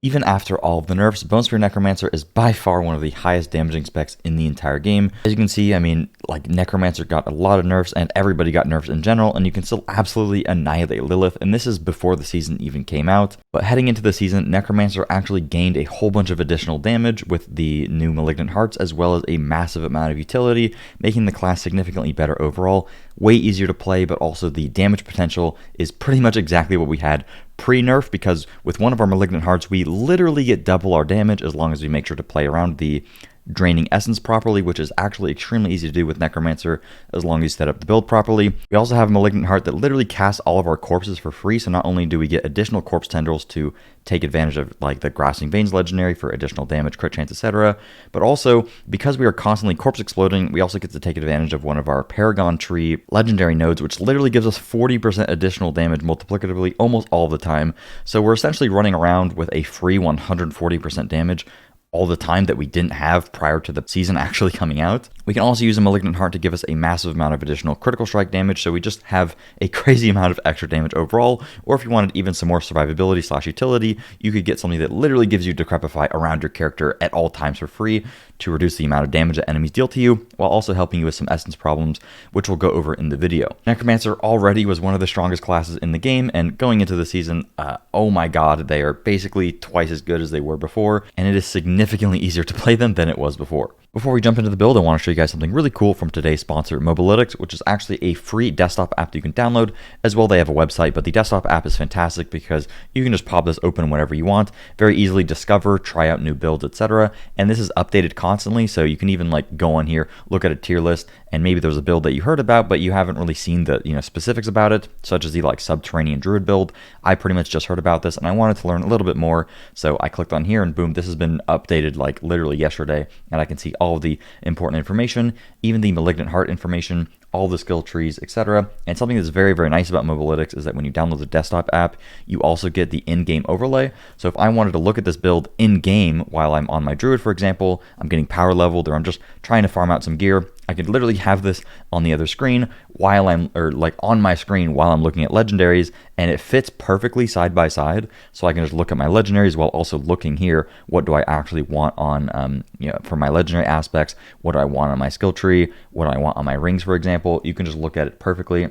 Even after all of the nerfs, Bone Spear Necromancer is by far one of the highest damaging specs in the entire game. As you can see, I mean, like, Necromancer got a lot of nerfs, and everybody got nerfs in general, and you can still absolutely annihilate Lilith, and this is before the season even came out. But heading into the season, Necromancer actually gained a whole bunch of additional damage with the new Malignant Hearts, as well as a massive amount of utility, making the class significantly better overall, way easier to play, but also the damage potential is pretty much exactly what we had pre-nerf, because with one of our Malignant Hearts, we literally get double our damage as long as we make sure to play around the draining essence properly, which is actually extremely easy to do with Necromancer as long as you set up the build properly. We also have a Malignant Heart that literally casts all of our corpses for free, so not only do we get additional corpse tendrils to take advantage of, like, the Grasping Veins legendary for additional damage, crit chance, etc., but also because we are constantly corpse exploding, we also get to take advantage of one of our Paragon tree legendary nodes, which literally gives us 40% additional damage multiplicatively almost all the time. So we're essentially running around with a free 140% damage all the time that we didn't have prior to the season actually coming out. We can also use a Malignant Heart to give us a massive amount of additional critical strike damage, so we just have a crazy amount of extra damage overall. Or if you wanted even some more survivability / utility, you could get something that literally gives you Decrepify around your character at all times for free to reduce the amount of damage that enemies deal to you, while also helping you with some essence problems, which we'll go over in the video. Necromancer already was one of the strongest classes in the game, and going into the season, oh my god, they are basically twice as good as they were before, and it is significantly easier to play them than it was before. Before we jump into the build, I want to show you guys something really cool from today's sponsor, Mobalytics, which is actually a free desktop app that you can download. As well, they have a website, but the desktop app is fantastic because you can just pop this open whenever you want, very easily discover, try out new builds, etc. And this is updated constantly, so you can even, like, go on here, look at a tier list, and maybe there's a build that you heard about, but you haven't really seen the specifics about it, such as the, like, Subterranean Druid build. I pretty much just heard about this, and I wanted to learn a little bit more, so I clicked on here, and boom, this has been updated, like, literally yesterday, and I can see all of the important information, even the Malignant Heart information, all the skill trees, etc. And something that's very, very nice about Mobalytics is that when you download the desktop app, you also get the in-game overlay. So if I wanted to look at this build in-game while I'm on my Druid, for example, I'm getting power leveled, or I'm just trying to farm out some gear, I could literally have this on the other screen while on my screen while I'm looking at legendaries, and it fits perfectly side by side. So I can just look at my legendaries while also looking here. What do I actually want on, for my legendary aspects? What do I want on my skill tree? What do I want on my rings, for example? You can just look at it perfectly,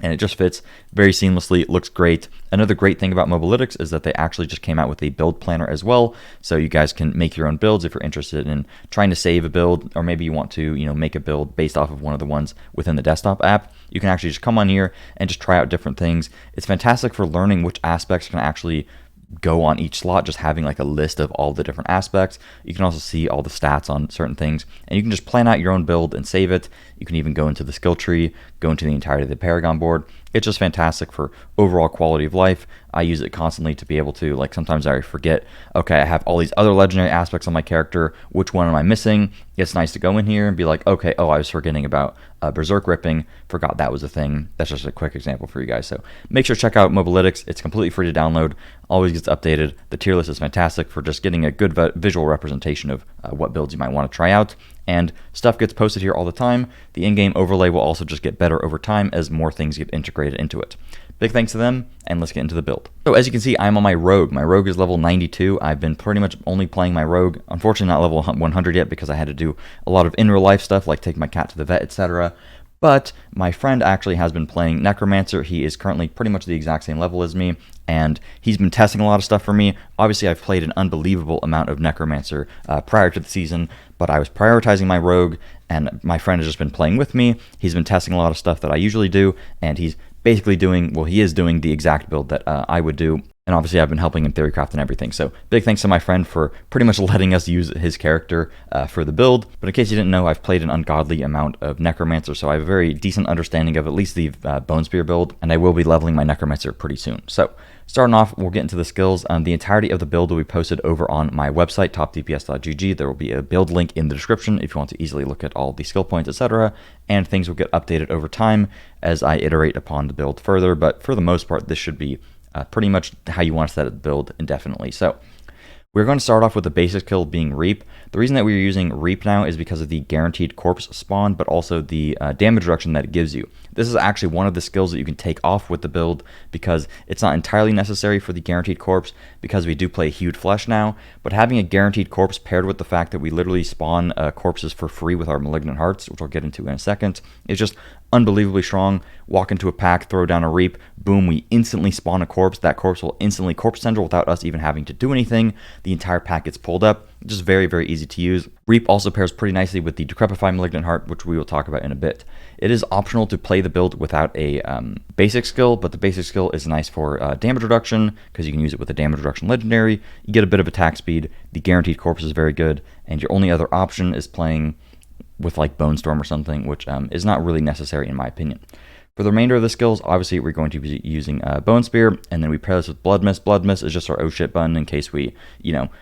and it just fits very seamlessly. It looks great. Another great thing about Mobalytics is that they actually just came out with a build planner as well, so you guys can make your own builds if you're interested in trying to save a build, or maybe you want to make a build based off of one of the ones within the desktop app. You can actually just come on here and just try out different things. It's fantastic for learning which aspects can actually go on each slot, just having like a list of all the different aspects. You can also see all the stats on certain things, and you can just plan out your own build and save it. You can even go into the skill tree, go into the entirety of the Paragon board. It's just fantastic for overall quality of life. I use it constantly to be able to, like, sometimes I forget, okay, I have all these other legendary aspects on my character, which one am I missing? It's nice to go in here and be like, okay, oh, I was forgetting about Berserk Ripping, forgot that was a thing. That's just a quick example for you guys. So make sure to check out Mobalytics. It's completely free to download, always gets updated. The tier list is fantastic for just getting a good visual representation of what builds you might want to try out. And stuff gets posted here all the time. The in-game overlay will also just get better over time as more things get integrated into it. Big thanks to them, and let's get into the build. So as you can see, I'm on my Rogue. My Rogue is level 92. I've been pretty much only playing my Rogue. Unfortunately, not level 100 yet because I had to do a lot of in-real-life stuff, like take my cat to the vet, etc. But my friend actually has been playing Necromancer. He is currently pretty much the exact same level as me, and he's been testing a lot of stuff for me. Obviously, I've played an unbelievable amount of Necromancer prior to the season, but I was prioritizing my Rogue, and my friend has just been playing with me. He's been testing a lot of stuff that I usually do, and he's basically doing, well, he is doing the exact build that I would do. And obviously, I've been helping him theorycraft and everything. So big thanks to my friend for pretty much letting us use his character for the build. But in case you didn't know, I've played an ungodly amount of Necromancer, so I have a very decent understanding of at least the Bone Spear build, and I will be leveling my Necromancer pretty soon. So starting off, we'll get into the skills. The entirety of the build will be posted over on my website, topdps.gg. There will be a build link in the description if you want to easily look at all the skill points, etc. And things will get updated over time as I iterate upon the build further. But for the most part, this should be pretty much how you want to set it build indefinitely. So We're going to start off with the basic skill being Reap. The reason that we're using Reap now is because of the guaranteed corpse spawn, but also the damage reduction that it gives you. This is actually one of the skills that you can take off with the build because it's not entirely necessary for the guaranteed corpse because we do play Hued Flesh now, but having a guaranteed corpse paired with the fact that we literally spawn corpses for free with our Malignant Hearts, which I'll get into in a second, is just unbelievably strong. Walk into a pack, throw down a Reap, boom, we instantly spawn a corpse. That corpse will instantly corpse tendril without us even having to do anything. The entire pack gets pulled up. Just very, very easy to use. Reap also pairs pretty nicely with the Decrepify Malignant Heart, which we will talk about in a bit. It is optional to play the build without a basic skill, but the basic skill is nice for damage reduction because you can use it with a damage reduction legendary. You get a bit of attack speed. The guaranteed corpse is very good, and your only other option is playing with like Bone Storm or something, which is not really necessary in my opinion. For the remainder of the skills, obviously we're going to be using Bone Spear, and then we pair this with Blood Mist. Blood Mist is just our oh shit button in case we,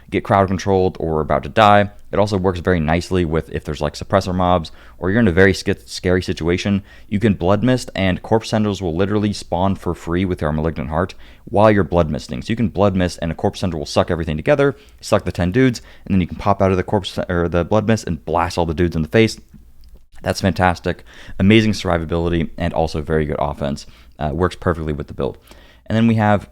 get crowd controlled or we're about to die. It also works very nicely with if there's like suppressor mobs or you're in a very scary situation. You can Blood Mist and Corpse Tendrils will literally spawn for free with our Malignant Heart while you're Blood Misting. So you can Blood Mist and a Corpse Tendril will suck everything together, suck the 10 dudes, and then you can pop out of the corpse or the Blood Mist and blast all the dudes in the face. That's fantastic. Amazing survivability and also very good offense. Works perfectly with the build. And then we have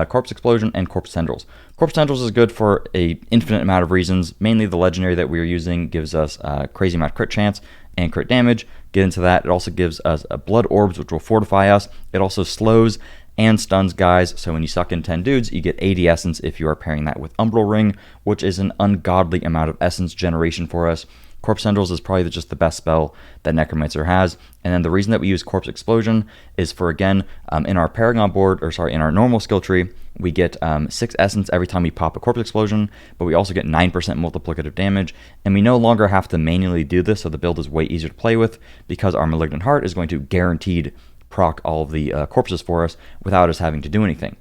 Corpse Explosion and Corpse Tendrils. Corpse Tendrils is good for an infinite amount of reasons. Mainly the legendary that we're using gives us a crazy amount of crit chance and crit damage. Get into that. It also gives us Blood Orbs, which will fortify us. It also slows and stuns guys. So when you suck in 10 dudes, you get 80 essence if you are pairing that with Umbral Ring, which is an ungodly amount of essence generation for us. Corpse Tendrils is probably just the best spell that Necromancer has. And then the reason that we use Corpse Explosion is for, again, in our Paragon Board, in our normal skill tree, we get 6 essence every time we pop a Corpse Explosion, but we also get 9% multiplicative damage. And we no longer have to manually do this, so the build is way easier to play with because our Malignant Heart is going to guaranteed proc all of the corpses for us without us having to do anything.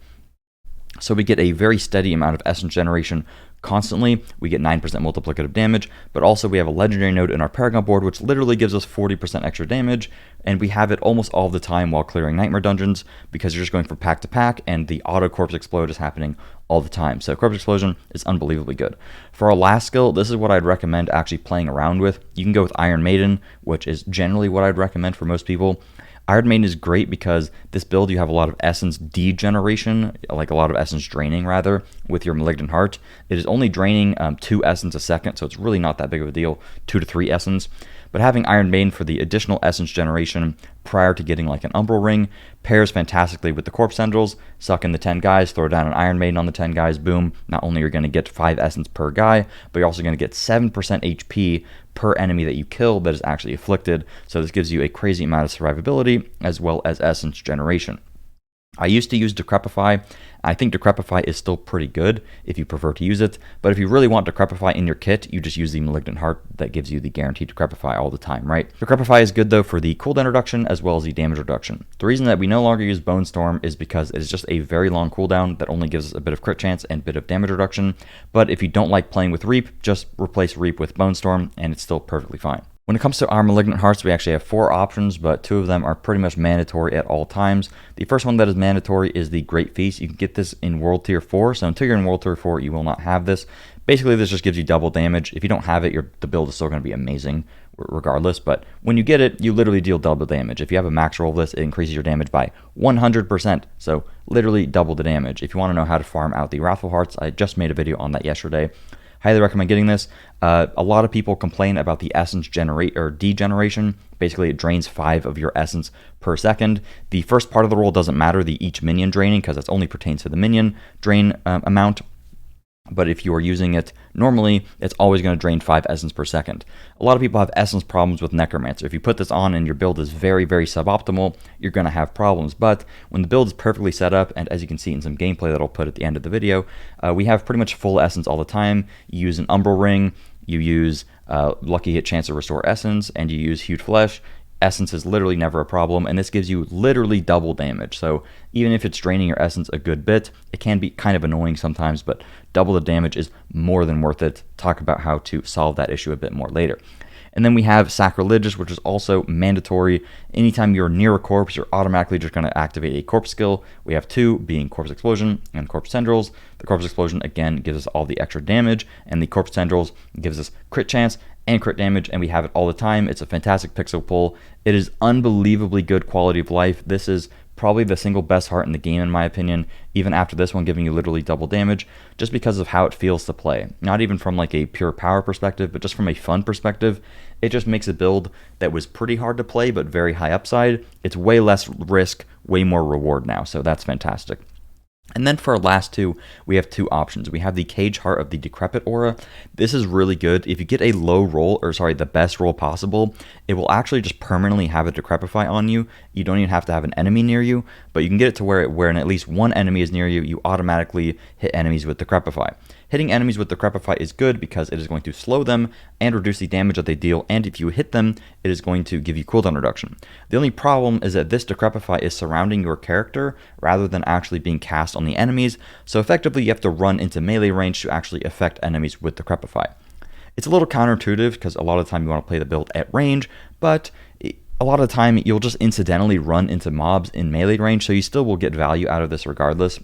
So we get a very steady amount of essence generation constantly. We get 9% multiplicative damage, but also we have a legendary node in our Paragon Board which literally gives us 40% extra damage, and we have it almost all the time while clearing nightmare dungeons because you're just going from pack to pack and the auto corpse explode is happening all the time. So Corpse Explosion is unbelievably good. For our last skill, this is what I'd recommend actually playing around with. You can go with Iron Maiden, which is generally what I'd recommend for most people. Iron Maiden is great because this build you have a lot of essence degeneration, like a lot of essence draining rather, with your Malignant Heart. It is only draining 2 essence a second, so it's really not that big of a deal, 2 to 3 essence. But having Iron Maiden for the additional essence generation prior to getting like an Umbral Ring pairs fantastically with the Corpse Tendrils. Suck in the 10 guys, throw down an Iron Maiden on the 10 guys, boom. Not only are you going to get 5 essence per guy, but you're also going to get 7% HP per enemy that you kill that is actually afflicted. So this gives you a crazy amount of survivability as well as essence generation. I used to use Decrepify. I think Decrepify is still pretty good if you prefer to use it, but if you really want Decrepify in your kit, you just use the Malignant Heart that gives you the guaranteed Decrepify all the time, right? Decrepify is good though for the cooldown reduction as well as the damage reduction. The reason that we no longer use Bone Storm is because it is just a very long cooldown that only gives us a bit of crit chance and a bit of damage reduction, but if you don't like playing with Reap, just replace Reap with Bone Storm and it's still perfectly fine. When it comes to our Malignant Hearts, we actually have 4 options, but 2 of them are pretty much mandatory at all times. The first one that is mandatory is the Great Feast. You can get this in World Tier 4, so until you're in World Tier 4, you will not have this. Basically, this just gives you double damage. If you don't have it, the build is still going to be amazing regardless, but when you get it, you literally deal double damage. If you have a max roll of this, it increases your damage by 100%, so literally double the damage. If you want to know how to farm out the Wrathful Hearts, I just made a video on that yesterday. Highly recommend getting this. A lot of people complain about the essence degeneration. Basically, it drains 5 of your essence per second. The first part of the roll doesn't matter, the each minion draining, because that only pertains to the minion drain amount. But if you are using it normally, it's always going to drain 5 essence per second. A lot of people have essence problems with Necromancer. If you put this on and your build is very, very suboptimal, you're going to have problems. But when the build is perfectly set up, and as you can see in some gameplay that I'll put at the end of the video, we have pretty much full essence all the time. You use an Umbral Ring, you use Lucky Hit Chance to Restore Essence, and you use Hued Flesh. Essence is literally never a problem, and this gives you literally double damage. So even if it's draining your essence a good bit, it can be kind of annoying sometimes, but double the damage is more than worth it. Talk about how to solve that issue a bit more later. And then we have Sacrilegious, which is also mandatory. Anytime you're near a corpse, you're automatically just going to activate a corpse skill. We have 2 being Corpse Explosion and Corpse Tendrils. The Corpse Explosion, again, gives us all the extra damage, and the Corpse Tendrils gives us crit chance and crit damage, and we have it all the time. It's a fantastic pixel pull. It is unbelievably good quality of life. This is probably the single best heart in the game, in my opinion, even after this one giving you literally double damage, just because of how it feels to play. Not even from like a pure power perspective, but just from a fun perspective. It just makes a build that was pretty hard to play, but very high upside. It's way less risk, way more reward now, so that's fantastic. And then for our last 2, we have 2 options. We have the Cage Heart of the Decrepit Aura. This is really good. If you get a low roll, or sorry, the best roll possible, it will actually just permanently have a Decrepify on you. You don't even have to have an enemy near you, but you can get it to where at least one enemy is near you, you automatically hit enemies with Decrepify. Hitting enemies with Decrepify is good because it is going to slow them and reduce the damage that they deal, and if you hit them, it is going to give you cooldown reduction. The only problem is that this Decrepify is surrounding your character rather than actually being cast on the enemies, so effectively you have to run into melee range to actually affect enemies with Decrepify. It's a little counterintuitive because a lot of the time you want to play the build at range, but a lot of the time you'll just incidentally run into mobs in melee range, so you still will get value out of this regardless.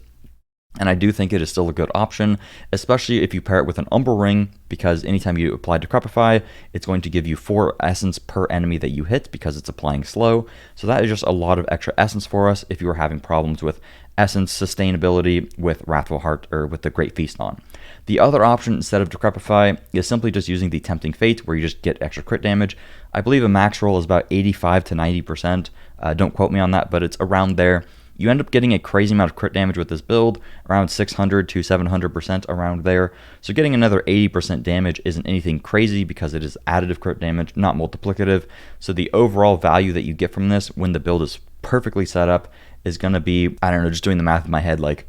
And I do think it is still a good option, especially if you pair it with an Umbral Ring, because anytime you apply Decrepify, it's going to give you 4 essence per enemy that you hit because it's applying slow. So that is just a lot of extra essence for us if you are having problems with essence sustainability with Wrathful Heart or with the Great Feast on. The other option instead of Decrepify is simply just using the Tempting Fate, where you just get extra crit damage. I believe a max roll is about 85 to 90%. Don't quote me on that, but it's around there. You end up getting a crazy amount of crit damage with this build, around 600 to 700% around there. So getting another 80% damage isn't anything crazy because it is additive crit damage, not multiplicative. So the overall value that you get from this when the build is perfectly set up is going to be, I don't know, just doing the math in my head, like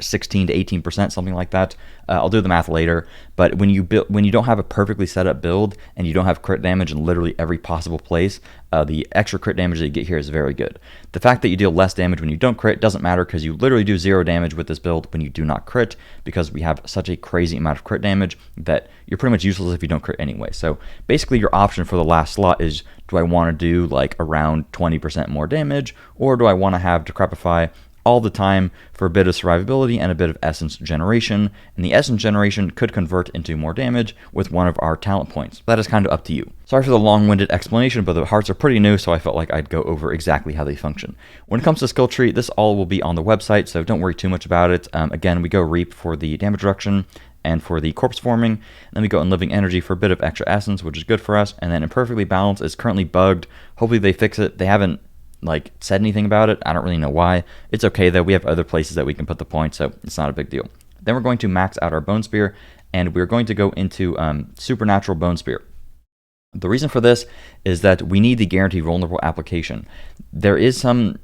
16 to 18%, something like that. I'll do the math later, but when you don't have a perfectly set up build and you don't have crit damage in literally every possible place, the extra crit damage that you get here is very good. The fact that you deal less damage when you don't crit doesn't matter because you literally do 0 damage with this build when you do not crit, because we have such a crazy amount of crit damage that you're pretty much useless if you don't crit anyway. So basically your option for the last slot is, do I want to do like around 20% more damage, or do I want to have Decrepify all the time for a bit of survivability and a bit of essence generation, and the essence generation could convert into more damage with one of our talent points. That is kind of up to you. Sorry for the long-winded explanation, but the hearts are pretty new, so I felt like I'd go over exactly how they function. When it comes to skill tree, this all will be on the website, so don't worry too much about it. Again, we go Reap for the damage reduction and for the corpse forming, and then we go in Living Energy for a bit of extra essence, which is good for us, and then Imperfectly Balanced is currently bugged. Hopefully they fix it. They haven't said anything about it. I don't really know why. It's okay though, we have other places that we can put the points, so it's not a big deal. Then we're going to max out our Bone Spear, and we're going to go into Supernatural Bone Spear. The reason for this is that we need the Guaranteed Vulnerable application. There is some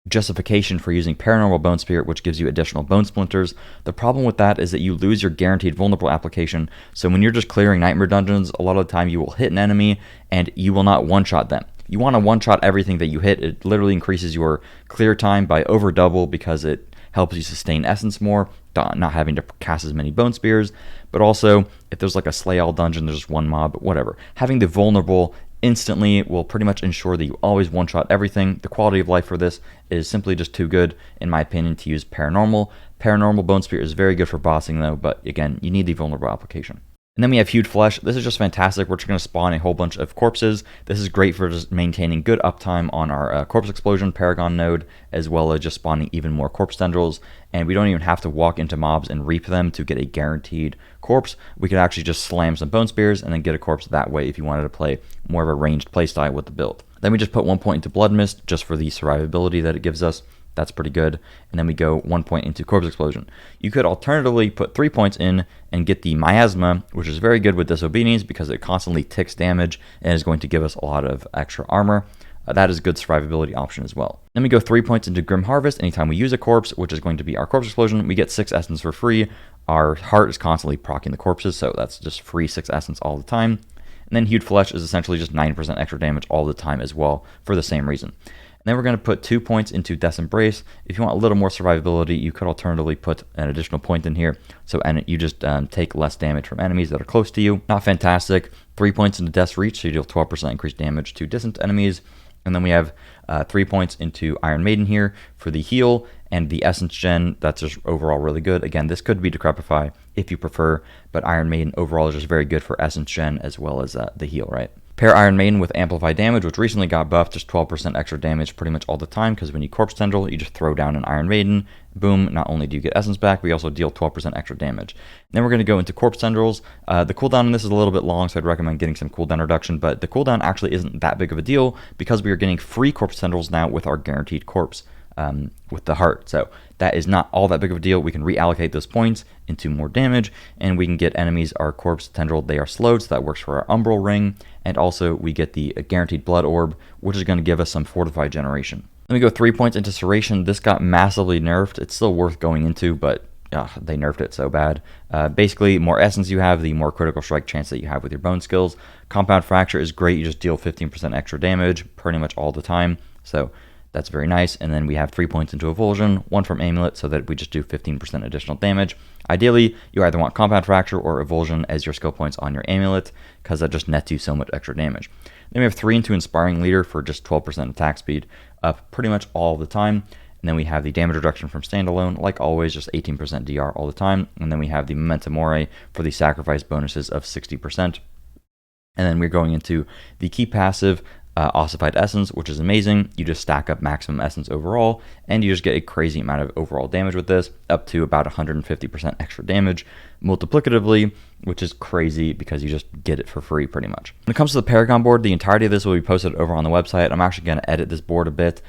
justification for using Paranormal Bone Spear, which gives you additional bone splinters. The problem with that is that you lose your Guaranteed Vulnerable application, so when you're just clearing Nightmare Dungeons, a lot of the time you will hit an enemy and you will not one-shot them. You want to one-shot everything that you hit. It literally increases your clear time by over double because it helps you sustain essence more, not having to cast as many bone spears. But also, if there's like a slay all dungeon, there's just one mob, whatever. Having the vulnerable instantly will pretty much ensure that you always one-shot everything. The quality of life for this is simply just too good, in my opinion, to use Paranormal. Paranormal Bone Spear is very good for bossing though, but again, you need the vulnerable application. And then we have Hued Flesh. This is just fantastic. We're just going to spawn a whole bunch of corpses. This is great for just maintaining good uptime on our Corpse Explosion Paragon node, as well as just spawning even more Corpse Tendrils. And we don't even have to walk into mobs and reap them to get a guaranteed corpse. We could actually just slam some Bone Spears and then get a corpse that way if you wanted to play more of a ranged playstyle with the build. Then we just put 1 point into Blood Mist just for the survivability that it gives us. That's pretty good. And then we go 1 point into Corpse Explosion. You could alternatively put 3 points in and get the Miasma, which is very good with Disobedience because it constantly ticks damage and is going to give us a lot of extra armor. That is a good survivability option as well. Then we go 3 points into Grim Harvest. Anytime we use a corpse, which is going to be our Corpse Explosion, we get 6 essence for free. Our heart is constantly proccing the corpses, so that's just free 6 essence all the time. And then Hued Flesh is essentially just 9% extra damage all the time as well for the same reason. And then we're going to put 2 points into Death's Embrace. If you want a little more survivability, you could alternatively put an additional point in here. So and you just take less damage from enemies that are close to you. Not fantastic. 3 points into Death's Reach, so you deal 12% increased damage to distant enemies. And then we have 3 points into Iron Maiden here for the heal, and the Essence Gen, that's just overall really good. Again, this could be Decrepify if you prefer, but Iron Maiden overall is just very good for Essence Gen as well as the heal, right? Pair Iron Maiden with Amplify Damage, which recently got buffed, just 12% extra damage pretty much all the time, because when you Corpse Tendril, you just throw down an Iron Maiden, boom, not only do you get Essence back, but you also deal 12% extra damage. And then we're going to go into Corpse Tendrils. The cooldown on this is a little bit long, so I'd recommend getting some cooldown reduction, but the cooldown actually isn't that big of a deal, because we are getting free Corpse Tendrils now with our Guaranteed Corpse. With the heart, so that is not all that big of a deal. We can reallocate those points into more damage, and we can get enemies our Corpse Tendril. They are slowed, so that works for our Umbral Ring, and also we get the Guaranteed Blood Orb, which is going to give us some Fortified Generation. Let me go 3 points into Serration. This got massively nerfed. It's still worth going into, but they nerfed it so bad. Basically, more essence you have, the more critical strike chance that you have with your bone skills. Compound Fracture is great. You just deal 15% extra damage pretty much all the time, so that's very nice. And then we have 3 points into Evulsion, 1 from Amulet, so that we just do 15% additional damage. Ideally, you either want Compound Fracture or Evulsion as your skill points on your Amulet, because that just nets you so much extra damage. Then we have 3 into Inspiring Leader for just 12% attack speed, up pretty much all the time. And then we have the damage reduction from Standalone, like always, just 18% DR all the time. And then we have the Memento Mori for the sacrifice bonuses of 60%. And then we're going into the key passive, Ossified Essence, which is amazing. You just stack up maximum essence overall, and you just get a crazy amount of overall damage with this, up to about 150% extra damage multiplicatively, which is crazy because you just get it for free pretty much. When it comes to the Paragon board, the entirety of this will be posted over on the website. I'm actually going to edit this board a bit.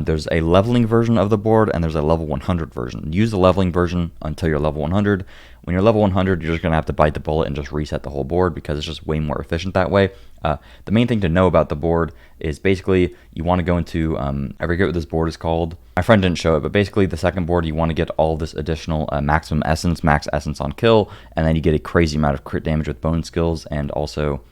There's a leveling version of the board, and there's a level 100 version. Use the leveling version until you're level 100. When you're level 100, you're just going to have to bite the bullet and just reset the whole board, because it's just way more efficient that way. The main thing to know about the board is basically you want to go into, I forget what this board is called. My friend didn't show it, but basically the second board, you want to get all this additional maximum essence, max essence on kill, and then you get a crazy amount of crit damage with bone skills, and also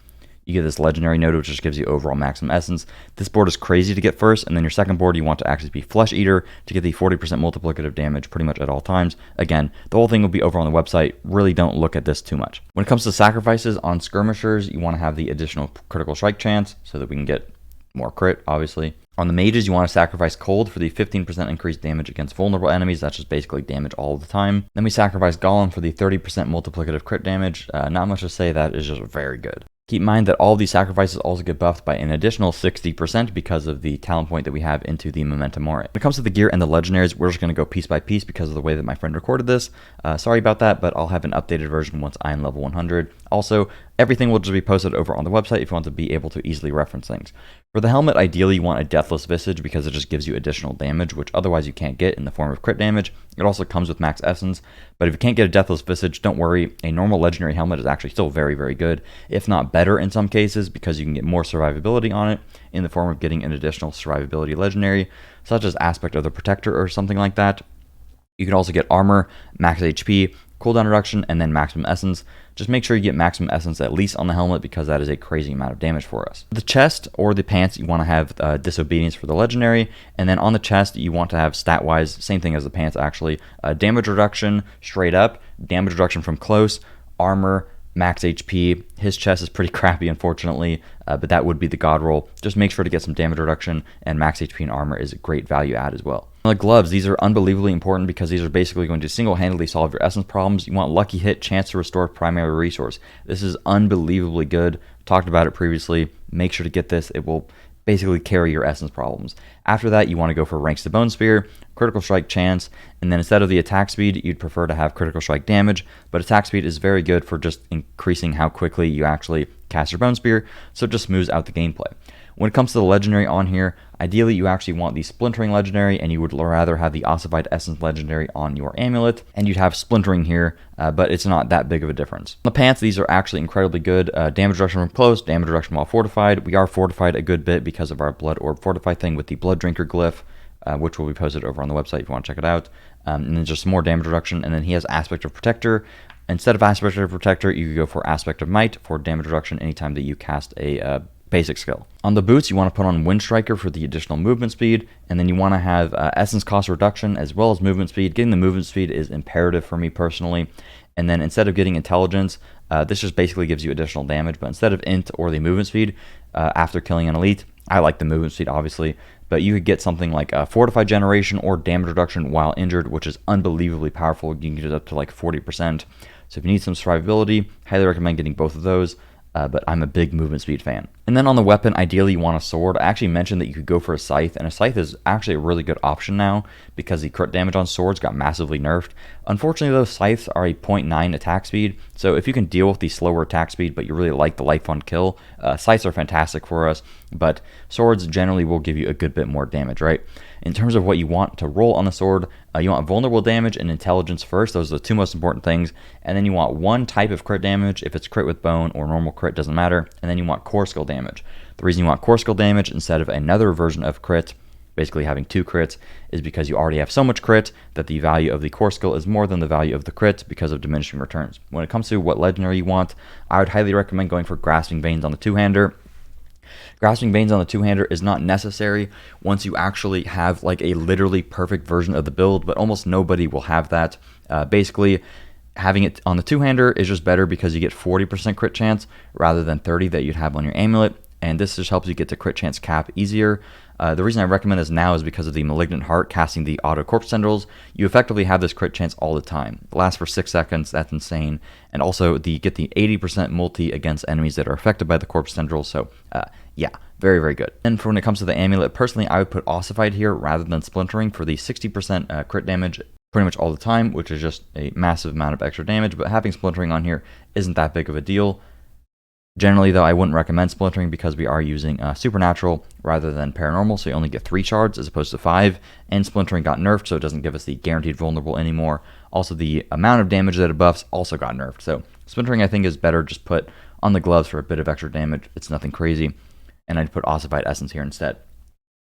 you get this legendary node, which just gives you overall maximum essence. This board is crazy to get first, and then your second board, you want to actually be Flesh Eater to get the 40% multiplicative damage pretty much at all times. Again, the whole thing will be over on the website. Really don't look at this too much. When it comes to sacrifices on Skirmishers, you want to have the additional critical strike chance so that we can get more crit, obviously. On the mages, you want to sacrifice Cold for the 15% increased damage against vulnerable enemies. That's just basically damage all the time. Then we sacrifice Golem for the 30% multiplicative crit damage. Not much to say, that is just very good. Keep in mind that all these sacrifices also get buffed by an additional 60% because of the talent point that we have into the Memento Mori. When it comes to the gear and the legendaries, we're just going to go piece by piece because of the way that my friend recorded this. Sorry about that, but I'll have an updated version once I'm level 100. Also, everything will just be posted over on the website if you want to be able to easily reference things. For the helmet, ideally you want a Deathless Visage because it just gives you additional damage, which otherwise you can't get in the form of crit damage. It also comes with max essence, but if you can't get a Deathless Visage, don't worry. A normal legendary helmet is actually still very, very good, if not better in some cases, because you can get more survivability on it in the form of getting an additional survivability legendary, such as Aspect of the Protector or something like that. You can also get armor, max HP, cooldown reduction, and then maximum essence. Just make sure you get maximum essence at least on the helmet, because that is a crazy amount of damage for us. The chest or the pants, you want to have Disobedience for the legendary, and then on the chest you want to have stat-wise, same thing as the pants actually, damage reduction straight up, damage reduction from close, armor, max HP. His chest is pretty crappy, unfortunately, but that would be the god roll. Just make sure to get some damage reduction, and max HP and armor is a great value add as well. The gloves, these are unbelievably important because these are basically going to single-handedly solve your essence problems. You want Lucky Hit, chance to restore primary resource. This is unbelievably good. Talked about it previously. Make sure to get this. It will basically carry your essence problems. After that, you want to go for Ranks to Bone Spear, critical strike chance, and then instead of the attack speed, you'd prefer to have critical strike damage, but attack speed is very good for just increasing how quickly you actually cast your Bone Spear, so it just smooths out the gameplay. When it comes to the legendary on here, ideally you actually want the Splintering legendary, and you would rather have the Ossified Essence legendary on your Amulet, and you'd have Splintering here, but it's not that big of a difference. The pants, these are actually incredibly good. Damage reduction from close, damage reduction while fortified. We are fortified a good bit because of our Blood Orb Fortify thing with the Blood Drinker glyph, which will be posted over on the website if you want to check it out. And then just some more damage reduction, and then he has Aspect of Protector. Instead of Aspect of Protector, you could go for Aspect of Might for damage reduction anytime that you cast a basic skill. On the boots, you want to put on Wind Striker for the additional movement speed, and then you want to have essence cost reduction as well as movement speed. Getting the movement speed is imperative for me personally. And then instead of getting intelligence, this just basically gives you additional damage, but instead of int or the movement speed, after killing an elite, I like the movement speed obviously, but you could get something like fortified generation or damage reduction while injured, which is unbelievably powerful. You can get it up to like 40%. So if you need some survivability, highly recommend getting both of those. But I'm a big movement speed fan. And then on the weapon, ideally you want a sword. I actually mentioned that you could go for a scythe, and a scythe is actually a really good option now because the crit damage on swords got massively nerfed. Unfortunately, those scythes are a 0.9 attack speed, so if you can deal with the slower attack speed, but you really like the life on kill, scythes are fantastic for us, but swords generally will give you a good bit more damage, right? In terms of what you want to roll on the sword, you want vulnerable damage and intelligence first. Those are the two most important things. And then you want one type of crit damage. If it's crit with bone or normal crit, doesn't matter. And then you want core skill damage. The reason you want core skill damage instead of another version of crit, basically having 2 crits, is because you already have so much crit that the value of the core skill is more than the value of the crit because of diminishing returns. When it comes to what legendary you want, I would highly recommend going for Grasping Veins on the 2-hander. Grasping Veins on the 2-hander is not necessary once you actually have like a literally perfect version of the build, but almost nobody will have that. Basically, having it on the 2-hander is just better because you get 40% crit chance rather than 30 that you'd have on your amulet, and this just helps you get to crit chance cap easier. The reason I recommend this now is because of the Malignant Heart casting the auto corpse tendrils. You effectively have this crit chance all the time. It lasts for 6 seconds, that's insane. And also get the 80% multi against enemies that are affected by the corpse tendrils, so yeah, very, very good. And for when it comes to the amulet, personally, I would put Ossified here rather than Splintering for the 60% crit damage pretty much all the time, which is just a massive amount of extra damage, but having Splintering on here isn't that big of a deal. Generally, though, I wouldn't recommend Splintering because we are using Supernatural rather than Paranormal, so you only get 3 shards as opposed to 5, and Splintering got nerfed, so it doesn't give us the guaranteed vulnerable anymore. Also, the amount of damage that it buffs also got nerfed, so Splintering I think is better just put on the gloves for a bit of extra damage. It's nothing crazy, and I'd put Ossified Essence here instead.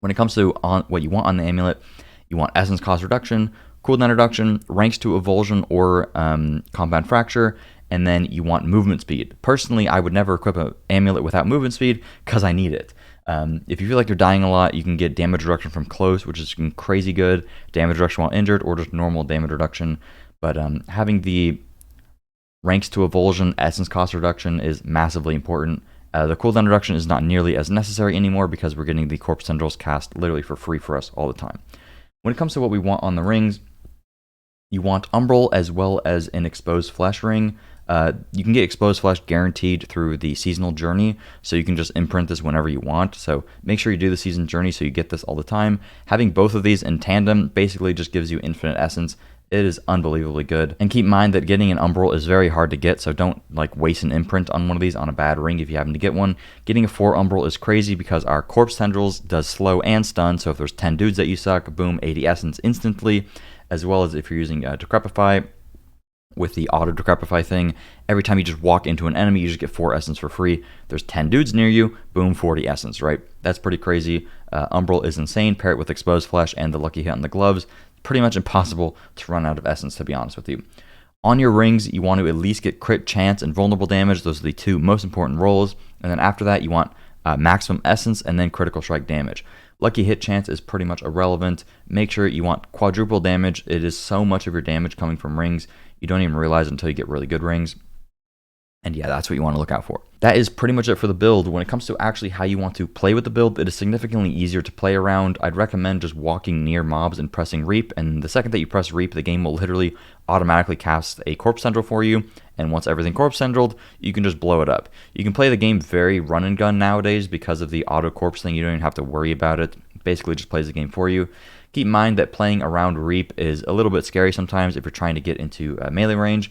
When it comes to what you want on the amulet, you want Essence Cost Reduction, Cooldown Reduction, Ranks to Avulsion or Compound Fracture, and then you want movement speed. Personally, I would never equip an amulet without movement speed because I need it. If you feel like you're dying a lot, you can get damage reduction from close, which is crazy good, damage reduction while injured, or just normal damage reduction. But having the Ranks to Avulsion, Essence Cost Reduction is massively important. The cooldown reduction is not nearly as necessary anymore because we're getting the corpse tendrils cast literally for free for us all the time. When it comes to what we want on the rings, you want Umbral as well as an Exposed Flesh ring. You can get Exposed Flesh guaranteed through the Seasonal Journey, so you can just imprint this whenever you want. So make sure you do the Season Journey so you get this all the time. Having both of these in tandem basically just gives you infinite essence. It is unbelievably good. And keep in mind that getting an Umbral is very hard to get, so don't waste an imprint on one of these on a bad ring if you happen to get one. Getting a 4 Umbral is crazy because our Corpse Tendrils does slow and stun, so if there's 10 dudes that you suck, boom, 80 essence instantly. As well as if you're using Decrepify with the auto Decrepify thing, every time you just walk into an enemy, you just get 4 essence for free. There's 10 dudes near you, boom, 40 essence, right? That's pretty crazy. Umbral is insane. Pair it with Exposed Flesh and the Lucky Hit on the gloves. Pretty much impossible to run out of essence, to be honest with you. On your rings, you want to at least get crit chance and vulnerable damage. Those are the 2 most important rolls. And then after that, you want maximum essence and then critical strike damage. Lucky hit chance is pretty much irrelevant. Make sure you want quadruple damage. It is so much of your damage coming from rings. You don't even realize it until you get really good rings. And yeah, that's what you want to look out for. That is pretty much it for the build. When it comes to actually how you want to play with the build, it is significantly easier to play around. I'd recommend just walking near mobs and pressing Reap, and the second that you press Reap, the game will literally automatically cast a Corpse Tendril for you, and once everything Corpse Tendrilled, you can just blow it up. You can play the game very run and gun nowadays because of the auto Corpse thing. You don't even have to worry about it. It basically just plays the game for you. Keep in mind that playing around Reap is a little bit scary sometimes if you're trying to get into melee range.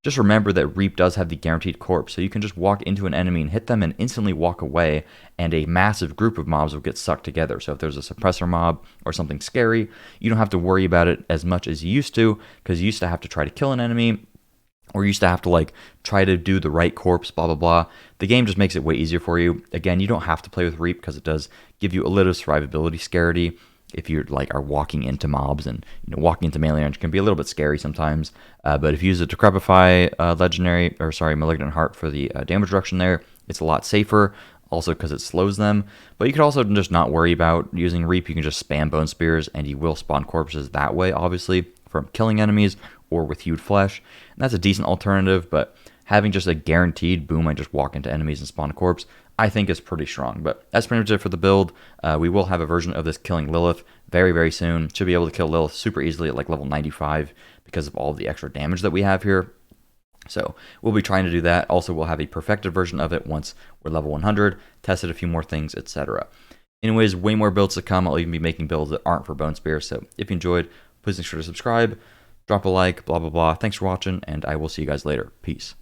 Just remember that Reap does have the guaranteed corpse, so you can just walk into an enemy and hit them and instantly walk away, and a massive group of mobs will get sucked together. So if there's a suppressor mob or something scary, you don't have to worry about it as much as you used to, because you used to have to try to kill an enemy, or you used to have to try to do the right corpse, blah, blah, blah. The game just makes it way easier for you. Again, you don't have to play with Reap because it does give you a little survivability scarcity. If you are walking into mobs, and walking into melee range can be a little bit scary sometimes. But if you use a Decrepify Malignant Heart for the damage reduction there, it's a lot safer. also because it slows them. But you could also just not worry about using Reap. You can just spam Bone Spears, and you will spawn corpses that way, obviously, from killing enemies or with hewed flesh. And that's a decent alternative, but having just a guaranteed boom, I just walk into enemies and spawn a corpse, I think is pretty strong. But that's pretty much it for the build. We will have a version of this killing Lilith very, very soon. Should be able to kill Lilith super easily at like level 95 because of all the extra damage that we have here. So we'll be trying to do that. Also, we'll have a perfected version of it once we're level 100, tested a few more things, etc. Anyways, way more builds to come. I'll even be making builds that aren't for Bone Spear. So if you enjoyed, please make sure to subscribe, drop a like, blah, blah, blah. Thanks for watching, and I will see you guys later. Peace.